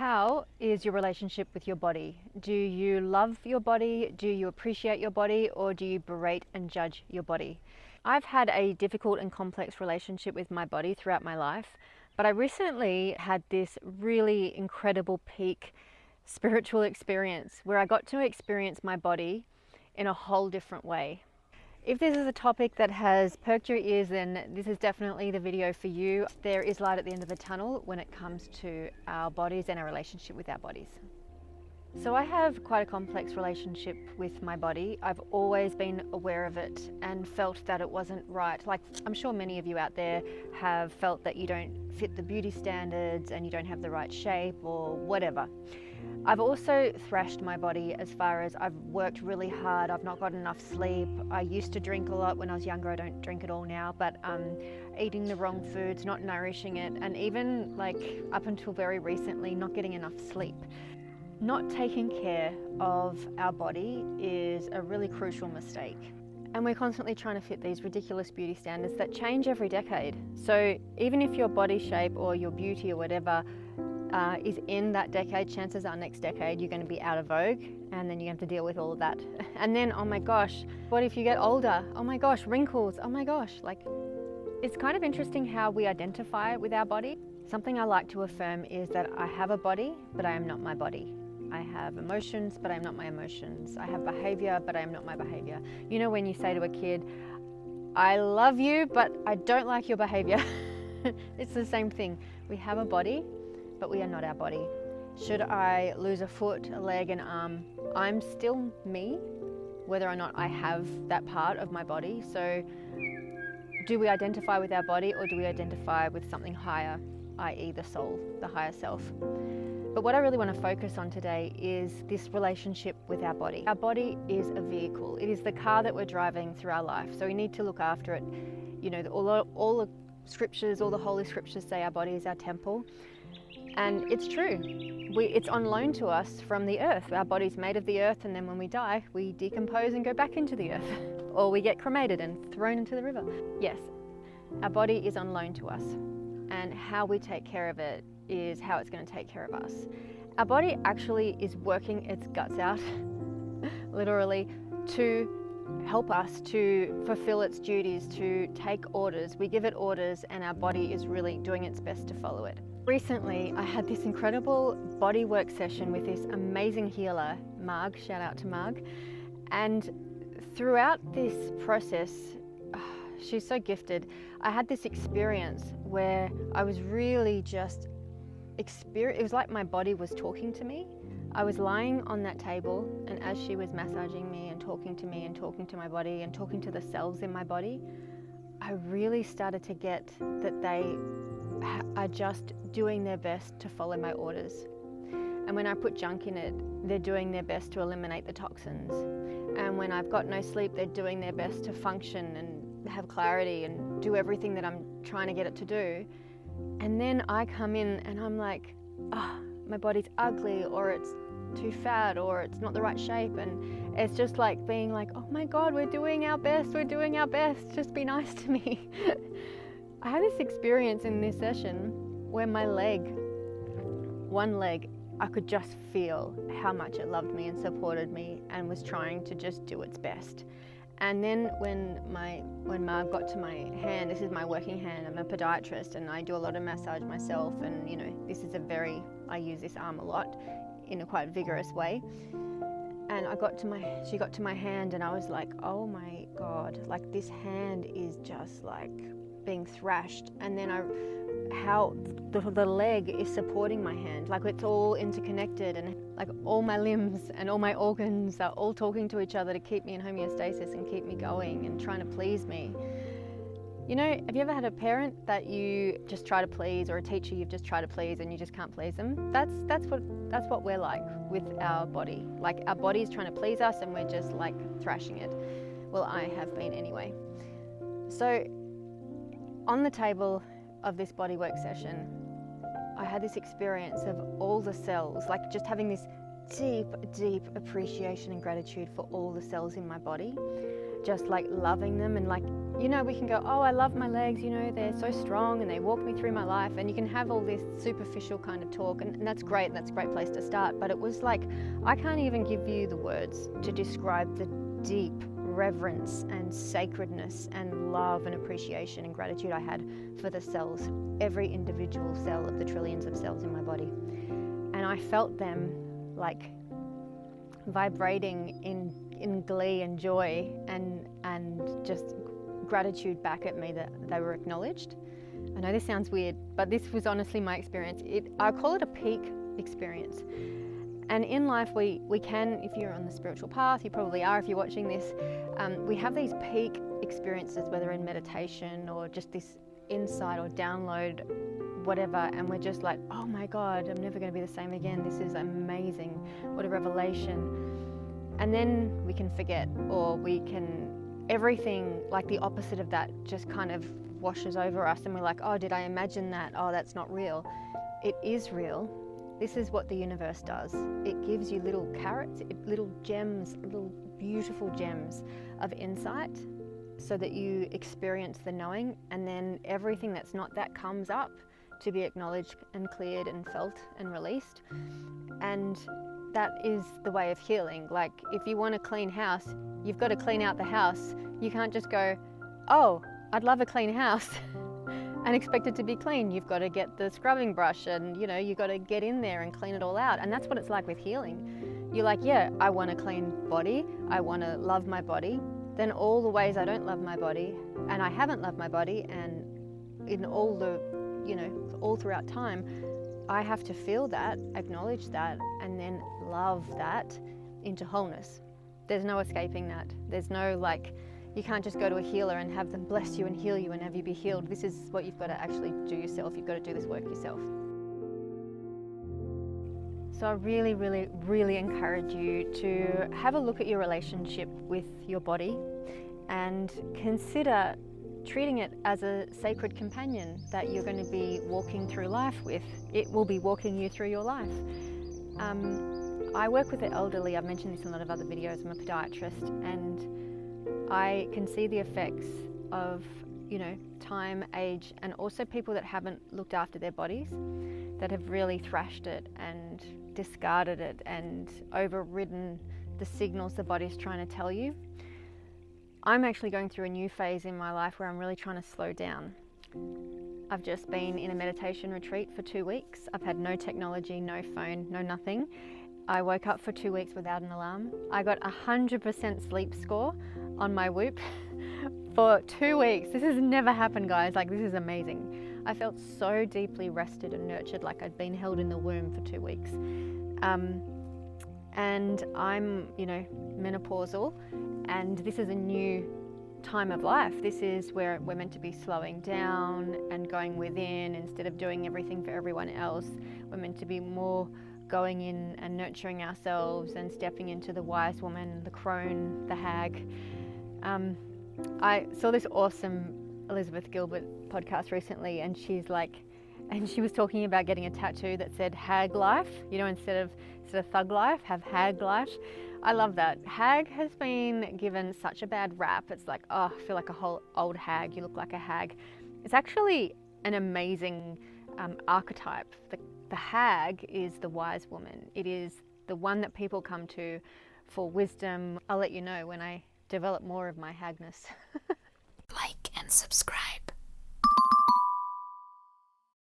How is your relationship with your body? Do you love your body? Do you appreciate your body? Or do you berate and judge your body? I've had a difficult and complex relationship with my body throughout my life, but I recently had this really incredible peak spiritual experience where I got to experience my body in a whole different way. If this is a topic that has perked your ears, then this is definitely the video for you. There is light at the end of the tunnel when it comes to our bodies and our relationship with our bodies. So I have quite a complex relationship with my body. I've always been aware of it and felt that it wasn't right. Like, I'm sure many of you out there have felt that you don't fit the beauty standards and you don't have the right shape or whatever. I've also thrashed my body as far as I've worked really hard. I've not got enough sleep. I used to drink a lot when I was younger. I don't drink at all now, but eating the wrong foods, not nourishing it, and even like up until very recently, not getting enough sleep. Not taking care of our body is a really crucial mistake. And we're constantly trying to fit these ridiculous beauty standards that change every decade. So even if your body shape or your beauty or whatever is in that decade, chances are next decade you're going to be out of vogue, and then you have to deal with all of that. And then, oh my gosh, what if you get older? Oh my gosh, wrinkles, oh my gosh. Like, it's kind of interesting how we identify with our body. Something I like to affirm is that I have a body, but I am not my body. I have emotions, but I am not my emotions. I have behavior, but I am not my behavior. You know when you say to a kid, I love you, but I don't like your behavior. It's the same thing. We have a body, but we are not our body. Should I lose a foot, a leg, an arm, I'm still me, whether or not I have that part of my body. So do we identify with our body, or do we identify with something higher, i.e. the soul, the higher self? But what I really want to focus on today is this relationship with our body. Our body is a vehicle. It is the car that we're driving through our life. So we need to look after it. You know, all the scriptures, all the holy scriptures say our body is our temple. And it's true. It's on loan to us from the earth. Our body's made of the earth, and then when we die, we decompose and go back into the earth. Or we get cremated and thrown into the river. Yes, our body is on loan to us. And how we take care of it is how it's going to take care of us. Our body actually is working its guts out, literally, to help us to fulfill its duties, to take orders. We give it orders, and our body is really doing its best to follow it. Recently, I had this incredible bodywork session with this amazing healer, Marg, shout out to Marg. And throughout this process, she's so gifted. I had this experience where I was really just it was like my body was talking to me. I was lying on that table, and as she was massaging me and talking to me and talking to my body and talking to the cells in my body, I really started to get that they are just doing their best to follow my orders. And when I put junk in it, they're doing their best to eliminate the toxins. And when I've got no sleep, they're doing their best to function and have clarity and do everything that I'm trying to get it to do. And then I come in and I'm like, my body's ugly, or it's too fat, or it's not the right shape. And it's just like being like, oh my God, we're doing our best, just be nice to me. I had this experience in this session where my one leg, I could just feel how much it loved me and supported me and was trying to just do its best. And then when Marg got to my hand, this is my working hand, I'm a podiatrist and I do a lot of massage myself, and you know, I use this arm a lot in a quite vigorous way. And she got to my hand, and I was like, oh my God, like this hand is just like being thrashed. And then how the leg is supporting my hand, like it's all interconnected, and like all my limbs and all my organs are all talking to each other to keep me in homeostasis and keep me going and trying to please me. You know, have you ever had a parent that you just try to please, or a teacher you've just tried to please and you just can't please them? That's what we're like with our body. Like our body is trying to please us and we're just like thrashing it. Well, I have been anyway. So on the table of this bodywork session, I had this experience of all the cells, like just having this deep, deep appreciation and gratitude for all the cells in my body. Just like loving them, and like, you know, we can go, oh, I love my legs, you know, they're so strong and they walk me through my life, and you can have all this superficial kind of talk, and that's great, and that's a great place to start. But it was like, I can't even give you the words to describe the deep reverence and sacredness and love and appreciation and gratitude I had for the cells, every individual cell of the trillions of cells in my body. And I felt them like vibrating in glee and joy and just gratitude back at me that they were acknowledged. I know this sounds weird, but this was honestly my experience. I call it a peak experience. And in life, we can, if you're on the spiritual path, you probably are if you're watching this, we have these peak experiences, whether in meditation or just this insight or download, whatever, and we're just like, oh my God, I'm never going to be the same again. This is amazing. What a revelation. And then we can forget, or we can, everything like the opposite of that just kind of washes over us, and we're like, oh, did I imagine that? Oh, that's not real. It is real. This is what the universe does. It gives you little carrots, little gems, little beautiful gems of insight so that you experience the knowing, and then everything that's not that comes up to be acknowledged and cleared and felt and released. And that is the way of healing. Like, if you want a clean house, you've got to clean out the house. You can't just go, oh, I'd love a clean house and expect it to be clean. You've got to get the scrubbing brush, and you know, you've got to get in there and clean it all out. And that's what it's like with healing. You're like, yeah, I want a clean body. I want to love my body. Then all the ways I don't love my body, and I haven't loved my body, and in all the, you know, all throughout time, I have to feel that, acknowledge that, and then love that into wholeness. There's no escaping that. There's no, like, you can't just go to a healer and have them bless you and heal you and have you be healed. This is what you've got to actually do yourself. You've got to do this work yourself. So I really, really, really encourage you to have a look at your relationship with your body and consider treating it as a sacred companion that you're going to be walking through life with. It will be walking you through your life. I work with the elderly. I've mentioned this in a lot of other videos. I'm a podiatrist, and I can see the effects of, you know, time, age, and also people that haven't looked after their bodies, that have really thrashed it and discarded it and overridden the signals the body's trying to tell you. I'm actually going through a new phase in my life where I'm really trying to slow down. I've just been in a meditation retreat for 2 weeks. I've had no technology, no phone, no nothing. I woke up for 2 weeks without an alarm. I got 100% sleep score on my Whoop for 2 weeks. This has never happened, guys. Like, this is amazing. I felt so deeply rested and nurtured, like I'd been held in the womb for 2 weeks. And I'm, you know, menopausal, and this is a new time of life. This is where we're meant to be slowing down and going within instead of doing everything for everyone else. We're meant to be more going in and nurturing ourselves and stepping into the wise woman, the crone, the hag. I saw this awesome Elizabeth Gilbert podcast recently, and she was talking about getting a tattoo that said hag life, you know, instead of thug life, have hag life. I love that. Hag has been given such a bad rap. It's like, oh, I feel like a whole old hag. You look like a hag. It's actually an amazing archetype. The hag is the wise woman. It is the one that people come to for wisdom. I'll let you know when I develop more of my hagness. Like and subscribe.